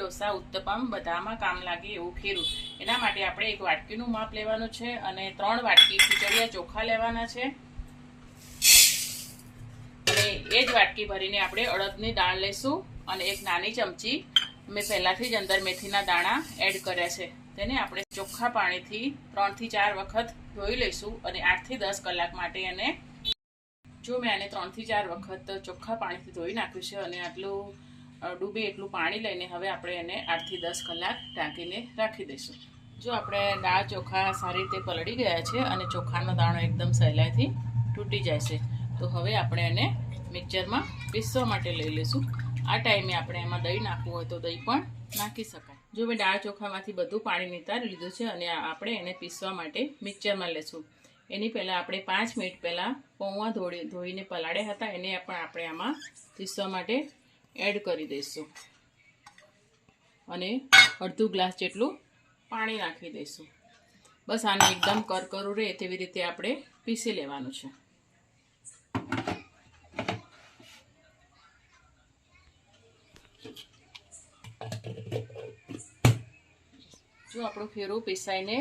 ઢોસા ઉત્તપમ બધામાં કામ લાગે એવું ખીરું. એના માટે આપણે એક વાટકીનું માપ લેવાનું છે અને 3 વાટકી ખીચડિયા ચોખા લેવાના છે અને એ જ વાટકી ભરીને આપણે અડદની દાળ લેશું અને એક નાની ચમચી મેં પહેલાથી જ અંદર મેથીના દાણા એડ કર્યા છે. તેને આપણે ચોખ્ખા પાણીથી 3 થી 4 વખત ધોઈ લઈશું અને 8 થી 10 કલાક માટે એને જો મેં આને 3 થી 4 વખત ચોખ્ખા પાણીથી ધોઈ નાખ્યું છે અને આટલું ડૂબે એટલું પાણી લઈને હવે આપણે એને 8 થી 10 કલાક ઢાંકીને રાખી દઈશું. જો આપણે દાળ ચોખા સારી રીતે પલળી ગયા છે અને ચોખાનો દાણો એકદમ સહેલાઈથી તૂટી જાય છે, તો હવે આપણે એને મિક્સરમાં પીસવા માટે લઈ લઈશું. આ ટાઈમે આપણે એમાં દહીં નાખવું હોય તો દહીં પણ નાખી શકાય. જો મેં દાળ ચોખામાંથી બધું પાણી નિતારી લીધું છે અને આપણે એને પીસવા માટે મિક્સરમાં લેશું. એની પહેલાં આપણે 5 મિનિટ પહેલાં પૌવા ધોઈને પલાળ્યા હતા, એને પણ આપણે આમાં પીસવા માટે એડ કરી દઈશું અને અડધો ગ્લાસ જેટલું પાણી નાખી દઈશું. બસ આને એકદમ કરકરું રહે તેવી રીતે આપણે પીસી લેવાનું છે. જો આપણું ખીરું પીસાઈને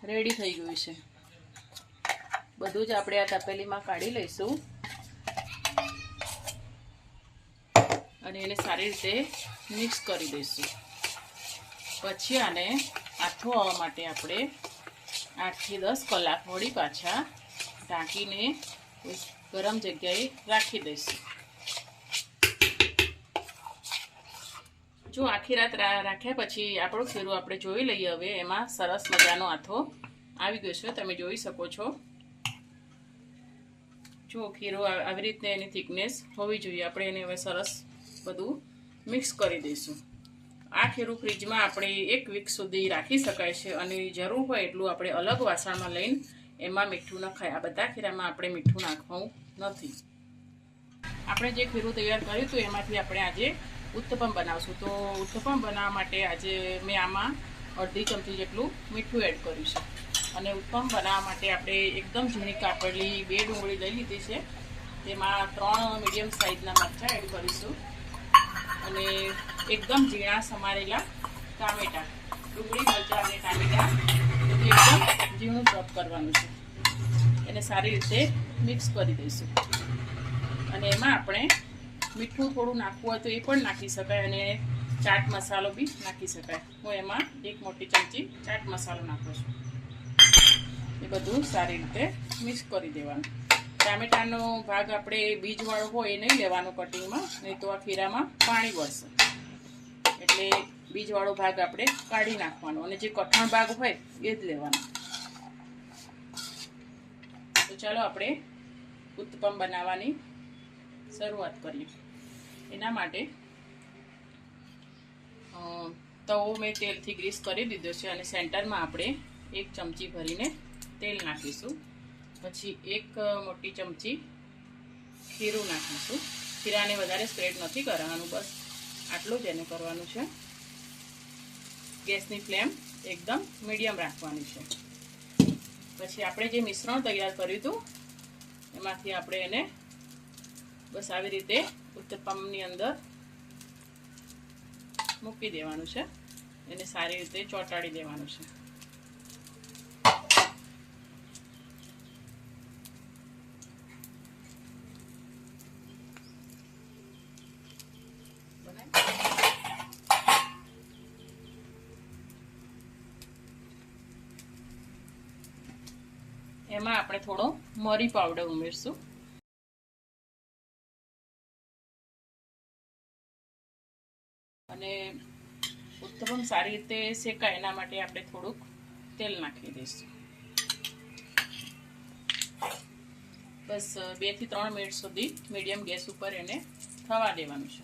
રેડી થઈ ગયું છે. બધું જ આપણે આ તપેલીમાં કાઢી લઈશું અને એને સારી રીતે મિક્સ કરી દઈશું. પછી આને આથો આવવા માટે આપણે 8 થી 10 કલાક વળી પાછા ઢાંકીને ગરમ જગ્યાએ રાખી દઈશું. જો આખી રાત રાખ્યા પછી આપણું ખીરું આપણે જોઈ લઈએ. હવે એમાં સરસ મજાનો આથો આવી ગયો છે, તમે જોઈ શકો છો. જો ખીરું આવી રીતે એની થિકનેસ હોવી જોઈએ. આપણે એને હવે સરસ બધું મિક્સ કરી દઈશું. આ ખીરું ફ્રીજમાં આપણે 1 વીક સુધી રાખી શકાય છે અને જરૂર હોય એટલું આપણે અલગ વાસણમાં લઈને એમાં મીઠું નખાય. આ બધા ખીરામાં આપણે મીઠું નાખવું નથી. આપણે જે ખીરું તૈયાર કર્યું હતું એમાંથી આપણે આજે ઉત્તપમ બનાવશું. તો ઉત્તપમ બનાવવા માટે આજે મેં આમાં અડધી ચમચી જેટલું મીઠું એડ કર્યું છે અને ઉત્તપમ બનાવવા માટે આપણે એકદમ ઝીણી કાપેલી 2 ડુંગળી લઈ લીધી છે. તેમાં 3 મીડિયમ સાઇઝના મરચાં એડ કરીશું અને એકદમ ઝીણા સમારેલા ટામેટાં. ડુંગળી, મરચાં અને ટામેટાં એકદમ ઝીણું ચોપ કરવાનું છે. એને સારી રીતે મિક્સ કરી દઈશું અને એમાં આપણે મીઠું થોડું નાખવું હોય તો એ પણ નાખી શકાય અને ચાટ મસાલો બી નાખી શકાય. હું એમાં 1 મોટી ચમચી ચાટ મસાલો નાખું છું. એ બધું સારી રીતે મિક્સ કરી દેવાનું. ટામેટાનો ભાગ આપણે બીજવાળો હોય એ નહીં લેવાનો કટિંગમાં, નહીં તો આ ખીરામાં પાણી વળશે. એટલે બીજવાળો ભાગ આપણે કાઢી નાખવાનો અને જે કઠણ ભાગ હોય એ જ લેવાનો. તો ચાલો આપણે ઉત્તપમ બનાવવાની શરૂઆત કરીએ. એના માટે તવો મેં તેલથી ગ્રીસ કરી દીધો છે અને સેન્ટરમાં આપણે 1 ચમચી ભરીને તેલ નાખીશું. પછી 1 મોટી ચમચી ખીરું નાખીશું. ખીરાને વધારે સ્પ્રેડ નથી કરવાનું, બસ આટલું જ એને કરવાનું છે. ગેસની ફ્લેમ એકદમ મીડિયમ રાખવાની છે. પછી આપણે જે મિશ્રણ તૈયાર કર્યું હતું એમાંથી આપણે એને બસ આવી રીતે ઉત્તપમની અંદર મૂકી દેવાનું છે. એને સારી રીતે ચોંટાડી દેવાનું છે. એમાં આપણે થોડો મરી પાવડર ઉમેરશું. અને ઉત્તપમ સારી રીતે શેકાય એના માટે આપણે થોડુંક તેલ નાખી દઈશું. બસ 2 થી 3 મિનિટ સુધી મીડિયમ ગેસ ઉપર એને થવા દેવાનું છે.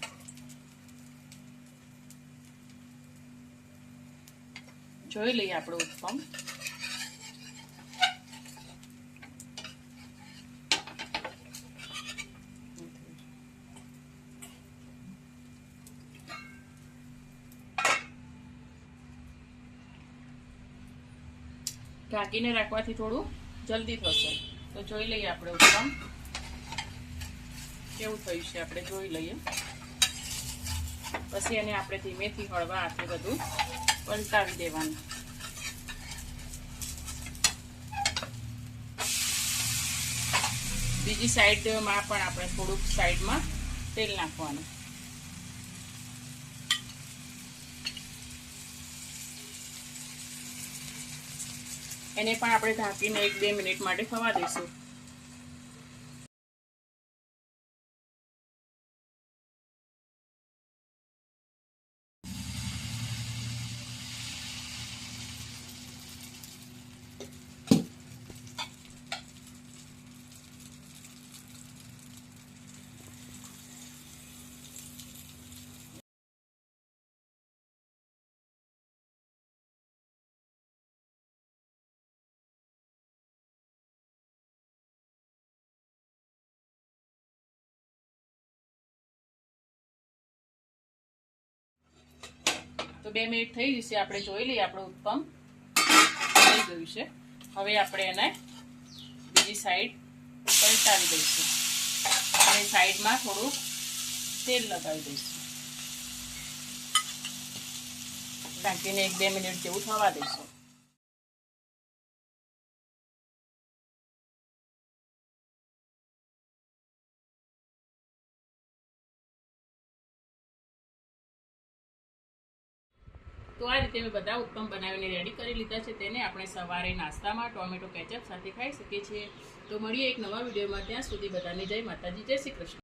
જોઈ લઈએ આપણું ઉત્તપમ. ઢાંકીને રાખવાથી થોડું જલ્દી થશે. તો જોઈ લઈએ આપણે ઉત્તપમ કેવું થયું છે. આપણે જોઈ લઈએ. પછી એને આપણે ધીમેથી હળવા હાથે બધું પલટાવી દેવાનું. બીજી સાઈડમાં પણ આપણે થોડુંક સાઈડમાં તેલ નાખવાનું. એને પણ આપણે ઢાંકીને 1-2 મિનિટ માટે થવા દઈશું. તો 2 મિનિટ થઈ જશે. આપણે જોઈ લઈએ આપણો ઉત્પમ થઈ ગયું છે. હવે આપણે એને બીજી સાઈડ પલટાવી દઈશું અને સાઈડમાં થોડું તેલ લગાવી દઈશું. ઢાંકીને 1-2 મિનિટ જેવું થવા દઈશું. તો આ રીતે મેં બધા ઉત્પમ બનાવીને રેડી કરી લીધા છે. તેને આપણે સવારે નાસ્તામાં ટોમેટો કેચઅપ સાથે ખાઈ શકીએ છીએ. તો મળીએ એક નવા વિડીયોમાં. ત્યાં સુધી બધાને જય માતાજી, જય શ્રી કૃષ્ણ.